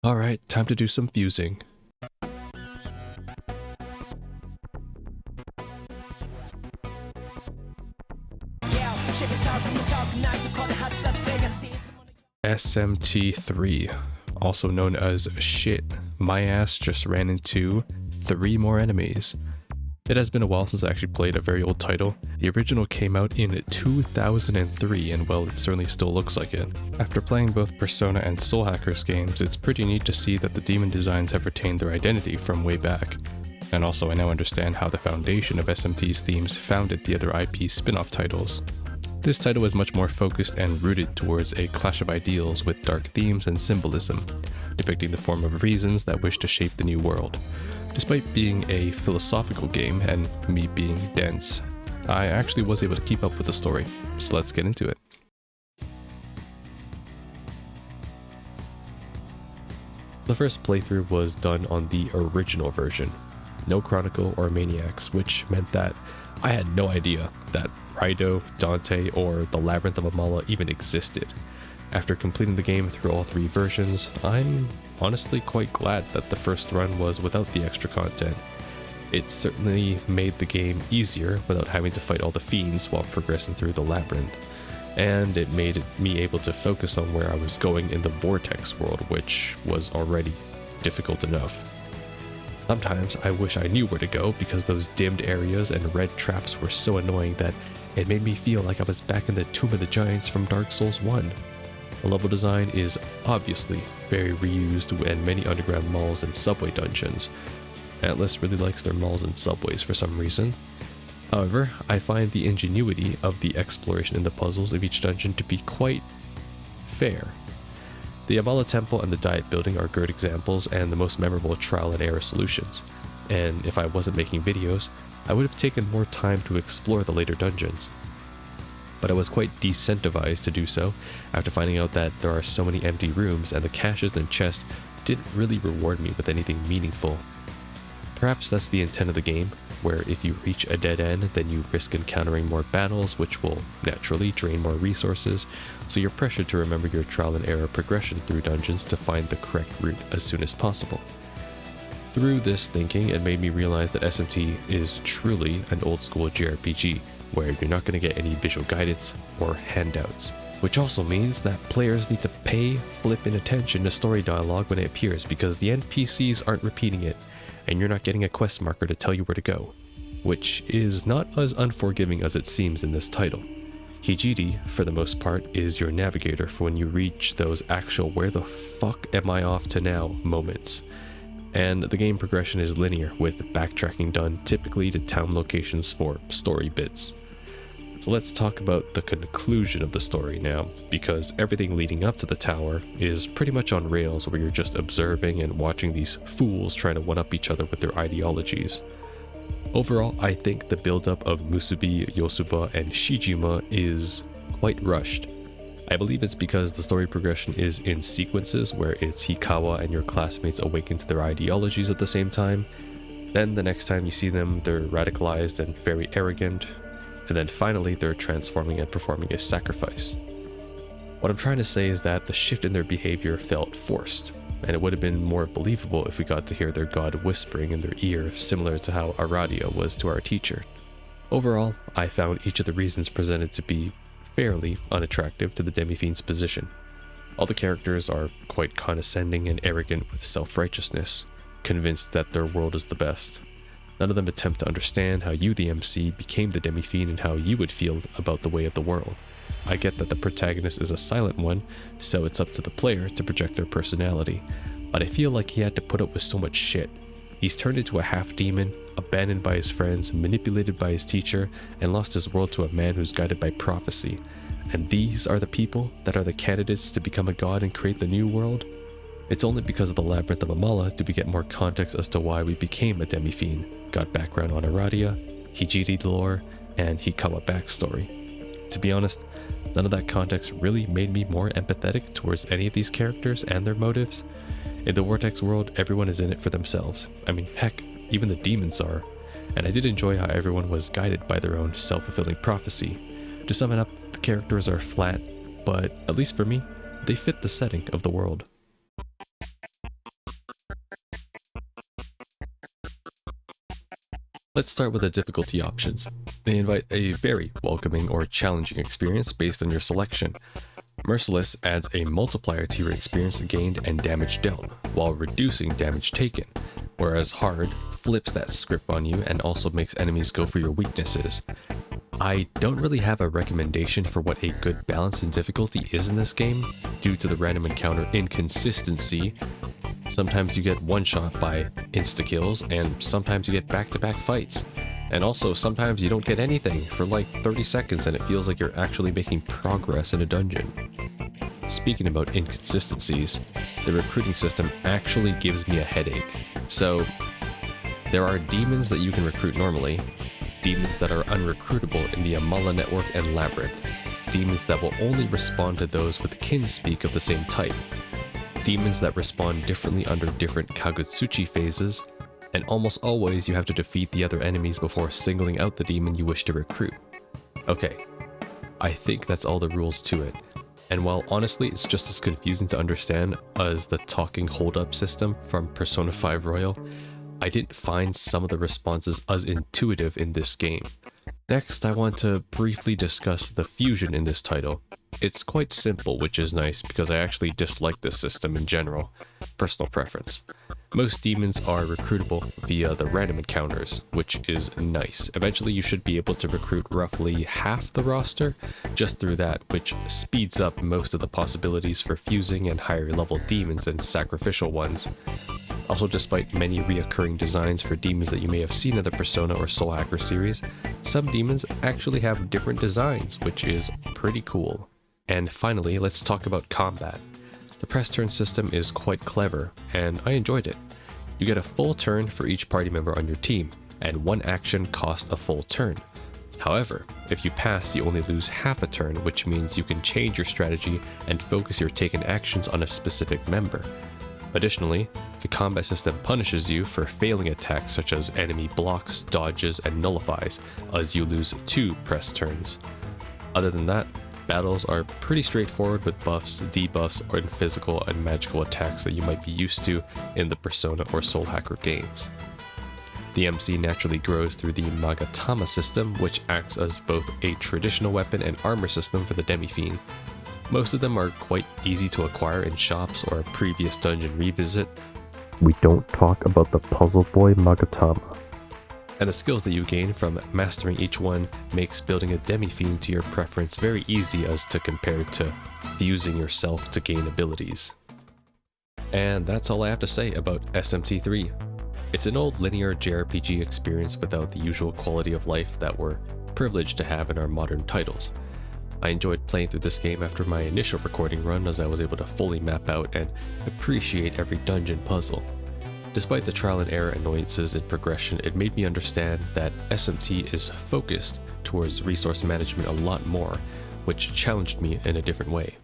Alright, time to do some fusing. SMT3, also known as Shit. My ass just ran into 3 more enemies. It has been a while since I actually played a very old title. The original came out in 2003 and well, it certainly still looks like it. After playing both Persona and Soul Hackers games, it's pretty neat to see that the demon designs have retained their identity from way back. And also I now understand how the foundation of SMT's themes founded the other IP spin-off titles. This title is much more focused and rooted towards a clash of ideals with dark themes and symbolism, depicting the form of reasons that wish to shape the new world. Despite being a philosophical game and me being dense, I actually was able to keep up with the story, so let's get into it. The first playthrough was done on the original version, no Chronicle or Maniacs, which meant that I had no idea that Raido, Dante, or the Labyrinth of Amala even existed. After completing the game through all 3 versions, I'm honestly quite glad that the first run was without the extra content. It certainly made the game easier without having to fight all the fiends while progressing through the labyrinth, and it made me able to focus on where I was going in the Vortex world, which was already difficult enough. Sometimes I wish I knew where to go because those dimmed areas and red traps were so annoying that it made me feel like I was back in the Tomb of the Giants from Dark Souls 1. The level design is obviously very reused in many underground malls and subway dungeons. Atlas really likes their malls and subways for some reason. However, I find the ingenuity of the exploration in the puzzles of each dungeon to be quite fair. The Amala Temple and the Diet Building are good examples and the most memorable trial and error solutions, and if I wasn't making videos, I would have taken more time to explore the later dungeons. But I was quite decentivized to do so after finding out that there are so many empty rooms and the caches and chests didn't really reward me with anything meaningful. Perhaps that's the intent of the game, where if you reach a dead end, then you risk encountering more battles, which will naturally drain more resources, so you're pressured to remember your trial and error progression through dungeons to find the correct route as soon as possible. Through this thinking, it made me realize that SMT is truly an old school JRPG, where you're not going to get any visual guidance or handouts. Which also means that players need to pay flippin' attention to story dialogue when it appears because the NPCs aren't repeating it, and you're not getting a quest marker to tell you where to go, which is not as unforgiving as it seems in this title. Hijiri, for the most part, is your navigator for when you reach those actual where the fuck am I off to now moments. And the game progression is linear, with backtracking done typically to town locations for story bits. So let's talk about the conclusion of the story now, because everything leading up to the tower is pretty much on rails where you're just observing and watching these fools trying to one-up each other with their ideologies. Overall, I think the build-up of Musubi, Yosuba, and Shijima is quite rushed. I believe it's because the story progression is in sequences where it's Hikawa and your classmates awaken to their ideologies at the same time. Then the next time you see them, they're radicalized and very arrogant. And then finally, they're transforming and performing a sacrifice. What I'm trying to say is that the shift in their behavior felt forced, and it would have been more believable if we got to hear their god whispering in their ear, similar to how Aradia was to our teacher. Overall, I found each of the reasons presented to be fairly unattractive to the Demi-Fiend's position. All the characters are quite condescending and arrogant with self-righteousness, convinced that their world is the best. None of them attempt to understand how you, the MC, became the Demi-Fiend and how you would feel about the way of the world. I get that the protagonist is a silent one, so it's up to the player to project their personality, but I feel like he had to put up with so much shit. He's turned into a half-demon, abandoned by his friends, manipulated by his teacher, and lost his world to a man who's guided by prophecy. And these are the people that are the candidates to become a god and create the new world? It's only because of the Labyrinth of Amala do we get more context as to why we became a Demi-Fiend, got background on Aradia, Hijiri lore, and Hikawa backstory. To be honest, none of that context really made me more empathetic towards any of these characters and their motives. In the Vortex world, everyone is in it for themselves. I mean, heck, even the demons are. And I did enjoy how everyone was guided by their own self-fulfilling prophecy. To sum it up, the characters are flat, but at least for me, they fit the setting of the world. Let's start with the difficulty options. They invite a very welcoming or challenging experience based on your selection. Merciless adds a multiplier to your experience gained and damage dealt, while reducing damage taken, whereas Hard flips that script on you and also makes enemies go for your weaknesses. I don't really have a recommendation for what a good balance in difficulty is in this game, due to the random encounter inconsistency. Sometimes you get one shot by insta-kills, and sometimes you get back-to-back fights. And also, sometimes you don't get anything for like 30 seconds and it feels like you're actually making progress in a dungeon. Speaking about inconsistencies, the recruiting system actually gives me a headache. So, there are demons that you can recruit normally, demons that are unrecruitable in the Amala network and Labyrinth, demons that will only respond to those with kin speak of the same type, demons that respond differently under different Kagutsuchi phases, and almost always you have to defeat the other enemies before singling out the demon you wish to recruit. Okay, I think that's all the rules to it. And while honestly it's just as confusing to understand as the talking hold-up system from Persona 5 Royal, I didn't find some of the responses as intuitive in this game. Next, I want to briefly discuss the fusion in this title. It's quite simple, which is nice because I actually dislike this system in general. Personal preference. Most demons are recruitable via the random encounters, which is nice. Eventually you should be able to recruit roughly half the roster just through that, which speeds up most of the possibilities for fusing and higher level demons and sacrificial ones. Also, despite many reoccurring designs for demons that you may have seen in the Persona or Soul Hacker series, some demons actually have different designs, which is pretty cool. And finally, let's talk about combat. The press turn system is quite clever, and I enjoyed it. You get a full turn for each party member on your team, and one action costs a full turn. However, if you pass, you only lose half a turn, which means you can change your strategy and focus your taken actions on a specific member. Additionally, the combat system punishes you for failing attacks such as enemy blocks, dodges, and nullifies, as you lose 2 press turns. Other than that, battles are pretty straightforward with buffs, debuffs, and physical and magical attacks that you might be used to in the Persona or Soul Hacker games. The MC naturally grows through the Magatama system, which acts as both a traditional weapon and armor system for the Demi-Fiend. Most of them are quite easy to acquire in shops or a previous dungeon revisit. We don't talk about the Puzzle Boy Magatama. And the skills that you gain from mastering each one makes building a Demi-Fiend to your preference very easy as to compare to fusing yourself to gain abilities. And that's all I have to say about SMT3. It's an old linear JRPG experience without the usual quality of life that we're privileged to have in our modern titles. I enjoyed playing through this game after my initial recording run, as I was able to fully map out and appreciate every dungeon puzzle. Despite the trial and error annoyances in progression, it made me understand that SMT is focused towards resource management a lot more, which challenged me in a different way.